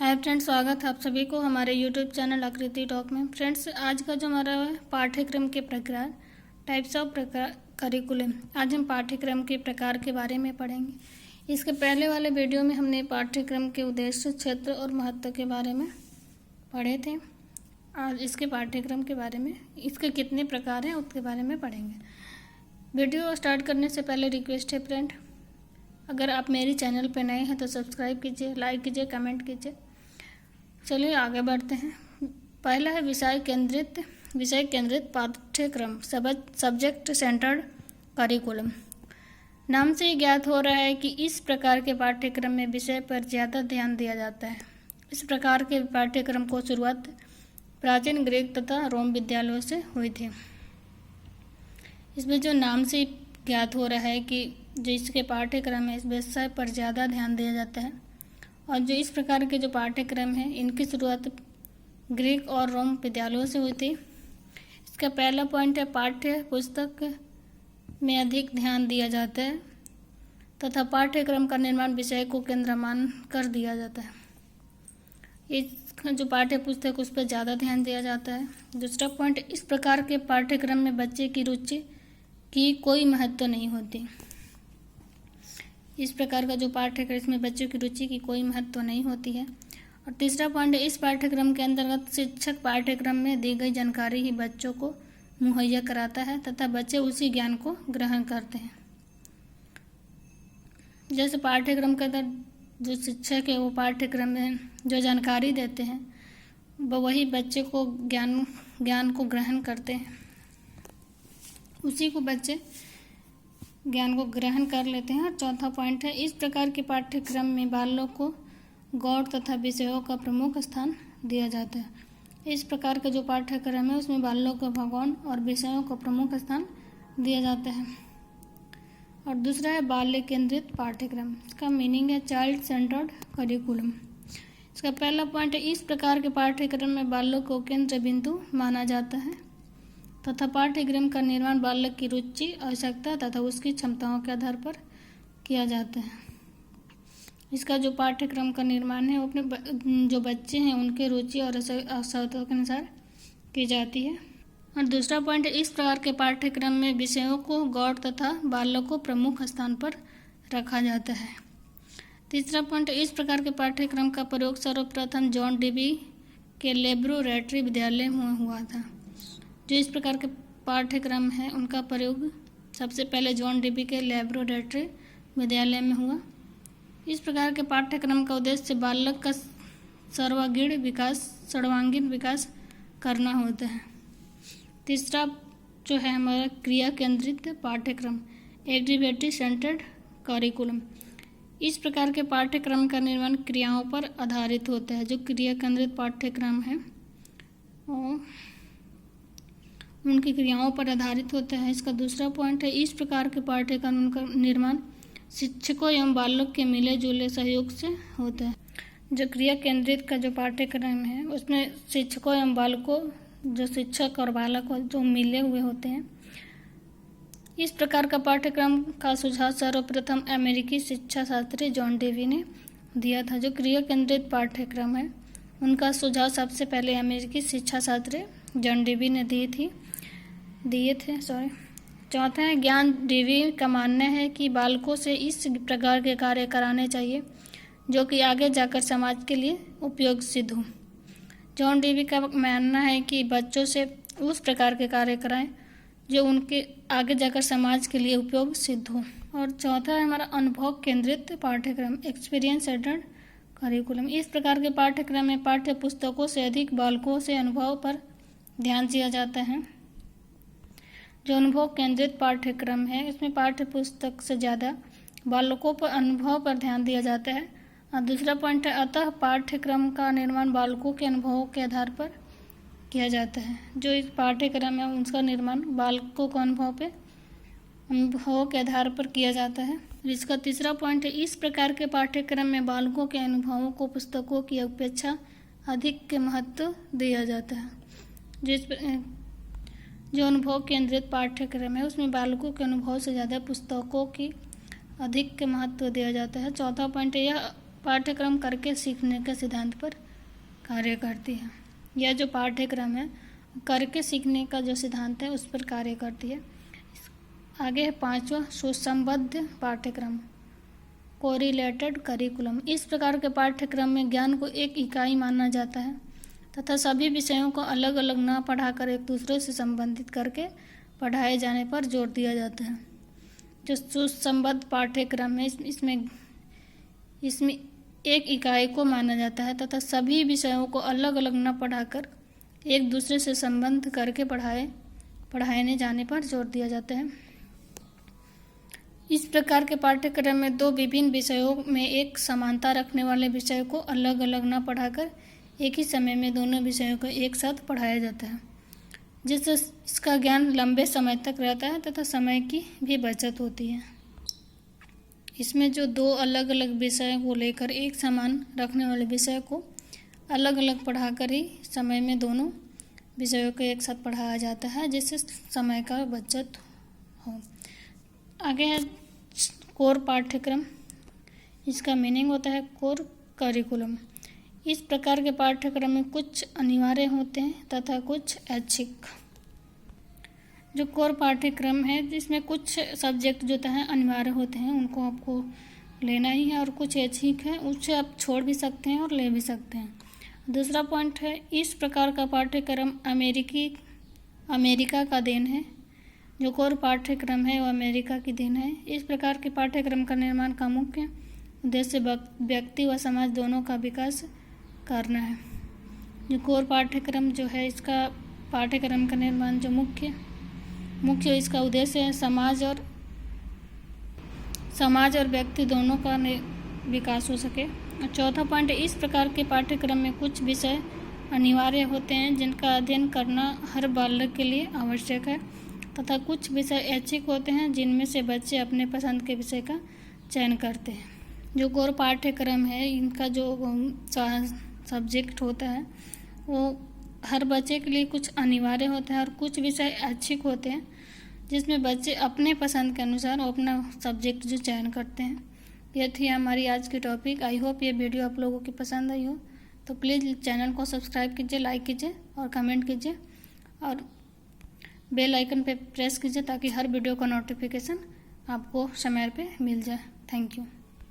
Hi friends, स्वागत है आप सभी को हमारे यूट्यूब चैनल आकृति टॉक में। फ्रेंड्स, आज का जो हमारा पाठ्यक्रम के प्रकार टाइप्स ऑफ करिकुलम, आज हम पाठ्यक्रम के प्रकार के बारे में पढ़ेंगे। इसके पहले वाले वीडियो में हमने पाठ्यक्रम के उद्देश्य, क्षेत्र और महत्व के बारे में पढ़े थे। आज इसके पाठ्यक्रम के बारे में, इसके कितने प्रकार हैं उसके बारे में पढ़ेंगे। वीडियो स्टार्ट करने से पहले रिक्वेस्ट है फ्रेंड, अगर आप मेरे चैनल पर नए हैं तो सब्सक्राइब कीजिए, लाइक कीजिए, कमेंट कीजिए। चलिए आगे बढ़ते हैं। पहला है विषय केंद्रित पाठ्यक्रम, सब्जेक्ट सेंटर्ड करिकुलम। नाम से ही ज्ञात हो रहा है कि इस प्रकार के पाठ्यक्रम में विषय पर ज़्यादा ध्यान दिया जाता है। इस प्रकार के पाठ्यक्रम को शुरुआत प्राचीन ग्रीक तथा रोम विद्यालयों से हुई थी। इसमें जो नाम से ज्ञात हो रहा है कि जो इसके पाठ्यक्रम है, इस विषय पर ज़्यादा ध्यान दिया जाता है। और जो इस प्रकार के जो पाठ्यक्रम हैं, इनकी शुरुआत ग्रीक और रोम विद्यालयों से हुई थी। इसका पहला पॉइंट है, पाठ्य पुस्तक में अधिक ध्यान दिया जाता है तथा पाठ्यक्रम का निर्माण विषय को केंद्र मान कर दिया जाता है। इसका जो पाठ्य पुस्तक उस पर ज़्यादा ध्यान दिया जाता है। दूसरा पॉइंट, इस प्रकार के पाठ्यक्रम में बच्चे की रुचि की कोई महत्व नहीं होती। इस प्रकार का जो पाठ्यक्रम, इसमें बच्चों की रुचि की कोई महत्व नहीं होती है। और तीसरा पॉइंट, इस पाठ्यक्रम के अंतर्गत शिक्षक पाठ्यक्रम में दी गई जानकारी ही बच्चों को मुहैया कराता है तथा बच्चे उसी ज्ञान को ग्रहण करते हैं। जैसे पाठ्यक्रम के अंदर जो शिक्षक है वो पाठ्यक्रम में जो जानकारी देते हैं वही बच्चे को ज्ञान को ग्रहण करते हैं, उसी को बच्चे ज्ञान को ग्रहण कर लेते हैं। और चौथा पॉइंट है, इस प्रकार के पाठ्यक्रम में बालों को गौड़ तथा विषयों का प्रमुख स्थान दिया जाता है। इस प्रकार का जो पाठ्यक्रम है उसमें बालों को भगवान और विषयों को प्रमुख स्थान दिया जाता है। और दूसरा है बाल्य केंद्रित पाठ्यक्रम। इसका मीनिंग है चाइल्ड सेंटर्ड करिकुलम। इसका पहला पॉइंट है, इस प्रकार के पाठ्यक्रम में बालों को केंद्र बिंदु माना जाता है तथा पाठ्यक्रम का निर्माण बालक की रुचि, आवश्यकता तथा उसकी क्षमताओं के आधार पर किया जाता है। इसका जो पाठ्यक्रम का निर्माण है वो अपने जो बच्चे हैं उनके रुचि और आवश्यकताओं के अनुसार की जाती है। और दूसरा पॉइंट है, इस प्रकार के पाठ्यक्रम में विषयों को गौड़ तथा बालक को प्रमुख स्थान पर रखा जाता है। तीसरा पॉइंट, इस प्रकार के पाठ्यक्रम का प्रयोग सर्वप्रथम जॉन डीवी के लेबोरेटरी विद्यालय में हुआ था। जो इस प्रकार के पाठ्यक्रम है उनका प्रयोग सबसे पहले जॉन डीवी के लेबोरेटरी विद्यालय में हुआ। इस प्रकार के पाठ्यक्रम का उद्देश्य बालक का सर्वांगीण विकास करना होता है। तीसरा जो है हमारा क्रिया केंद्रित पाठ्यक्रम, एक्टिविटी सेंटर्ड करिकुलम। इस प्रकार के पाठ्यक्रम का निर्माण क्रियाओं पर आधारित होता है। जो क्रिया केंद्रित पाठ्यक्रम है और उनकी क्रियाओं पर आधारित होता है। इसका दूसरा पॉइंट है, इस प्रकार के पाठ्यक्रम का निर्माण शिक्षकों एवं बालक के मिले जुले सहयोग से होता है। जो क्रिया केंद्रित का जो पाठ्यक्रम है उसमें शिक्षकों एवं बालकों, जो शिक्षक और बालक जो मिले हुए होते हैं। इस प्रकार का पाठ्यक्रम का सुझाव सर्वप्रथम अमेरिकी शिक्षा शास्त्री जॉन डीवी ने दिया था। जो क्रिया केंद्रित पाठ्यक्रम है उनका सुझाव सबसे पहले अमेरिकी शिक्षा शास्त्री जॉन डीवी ने दिए थे। चौथा है, ज्ञान डीवी का मानना है कि बालकों से इस प्रकार के कार्य कराने चाहिए जो कि आगे जाकर समाज के लिए उपयोग सिद्ध हो। जॉन डीवी का मानना है कि बच्चों से उस प्रकार के कार्य कराएं जो उनके आगे जाकर समाज के लिए उपयोग सिद्ध हो। और चौथा है हमारा अनुभव केंद्रित पाठ्यक्रम, एक्सपीरियंस सेंटर्ड करिकुलम। इस प्रकार के पाठ्यक्रम में पाठ्य पुस्तकों से अधिक बालकों से अनुभव पर ध्यान दिया जाता है। जो अनुभव केंद्रित पाठ्यक्रम है इसमें पाठ्य पुस्तक से ज़्यादा बालकों पर अनुभव पर ध्यान दिया जाता है। और दूसरा पॉइंट है, अतः पाठ्यक्रम का निर्माण बालकों के अनुभवों के आधार पर किया जाता है। जो इस पाठ्यक्रम है उसका निर्माण बालकों के अनुभवों के आधार पर किया जाता है। इसका तीसरा पॉइंट है, इस प्रकार के पाठ्यक्रम में बालकों के अनुभवों को पुस्तकों की अपेक्षा अधिक के महत्व दिया जाता है। जो अनुभव केंद्रित पाठ्यक्रम है उसमें बालकों के अनुभव से ज़्यादा पुस्तकों की अधिक के महत्व दिया जाता है। चौथा पॉइंट, यह पाठ्यक्रम करके सीखने के सिद्धांत पर कार्य करती है। यह जो पाठ्यक्रम है करके सीखने का जो सिद्धांत है उस पर कार्य करती है। आगे है 5वां सुसंबद्ध पाठ्यक्रम, कोरिलेटेड करिकुलम। इस प्रकार के पाठ्यक्रम में ज्ञान को एक इकाई माना जाता है तथा सभी विषयों को अलग अलग न पढ़ाकर एक दूसरे से संबंधित करके पढ़ाए जाने पर जोर दिया जाता है। जो सुसंबद्ध पाठ्यक्रम है इसमें एक इकाई को माना जाता है तथा सभी विषयों को अलग अलग न पढ़ाकर एक दूसरे से संबंध करके पढ़ाने जाने पर जोर दिया जाता है। इस प्रकार के पाठ्यक्रम में दो विभिन्न विषयों में एक समानता रखने वाले विषय को अलग अलग न पढ़ाकर एक ही समय में दोनों विषयों को एक साथ पढ़ाया जाता है, जिससे इसका ज्ञान लंबे समय तक रहता है तथा समय की भी बचत होती है। इसमें जो दो अलग अलग विषयों को लेकर एक समान रखने वाले विषय को अलग अलग पढ़ाकर ही समय में दोनों विषयों को एक साथ पढ़ाया जाता है, जिससे समय का बचत हो। आगे है कोर पाठ्यक्रम। इसका मीनिंग होता है कोर करिकुलम। इस प्रकार के पाठ्यक्रम में कुछ अनिवार्य होते हैं तथा कुछ ऐच्छिक। जो कोर पाठ्यक्रम है जिसमें कुछ सब्जेक्ट जो है अनिवार्य होते हैं, उनको आपको लेना ही है, और कुछ ऐच्छिक है उसे आप छोड़ भी सकते हैं और ले भी सकते हैं। दूसरा पॉइंट है इस प्रकार का पाठ्यक्रम अमेरिका का देन है। जो कोर पाठ्यक्रम है वो अमेरिका की देन है। इस प्रकार के पाठ्यक्रम का निर्माण का मुख्य उद्देश्य व्यक्ति व समाज दोनों का विकास करना है। जो कोर पाठ्यक्रम जो है इसका पाठ्यक्रम का निर्माण जो मुख्य इसका उद्देश्य है समाज और व्यक्ति दोनों का विकास हो सके। और चौथा पॉइंट, इस प्रकार के पाठ्यक्रम में कुछ विषय अनिवार्य होते हैं जिनका अध्ययन करना हर बालक के लिए आवश्यक है तथा कुछ विषय ऐच्छिक होते हैं जिनमें से बच्चे अपने पसंद के विषय का चयन करते हैं। जो कोर पाठ्यक्रम है इनका जो सब्जेक्ट होता है वो हर बच्चे के लिए कुछ अनिवार्य होता है और कुछ विषय ऐच्छिक होते हैं जिसमें बच्चे अपने पसंद के अनुसार अपना सब्जेक्ट जो चयन करते हैं। यह थी हमारी आज की टॉपिक। आई होप ये वीडियो आप लोगों की पसंद आई हो, तो प्लीज़ चैनल को सब्सक्राइब कीजिए, लाइक कीजिए और कमेंट कीजिए और बेल आइकन पे प्रेस कीजिए ताकि हर वीडियो का नोटिफिकेशन आपको समय पे मिल जाए। Thank you.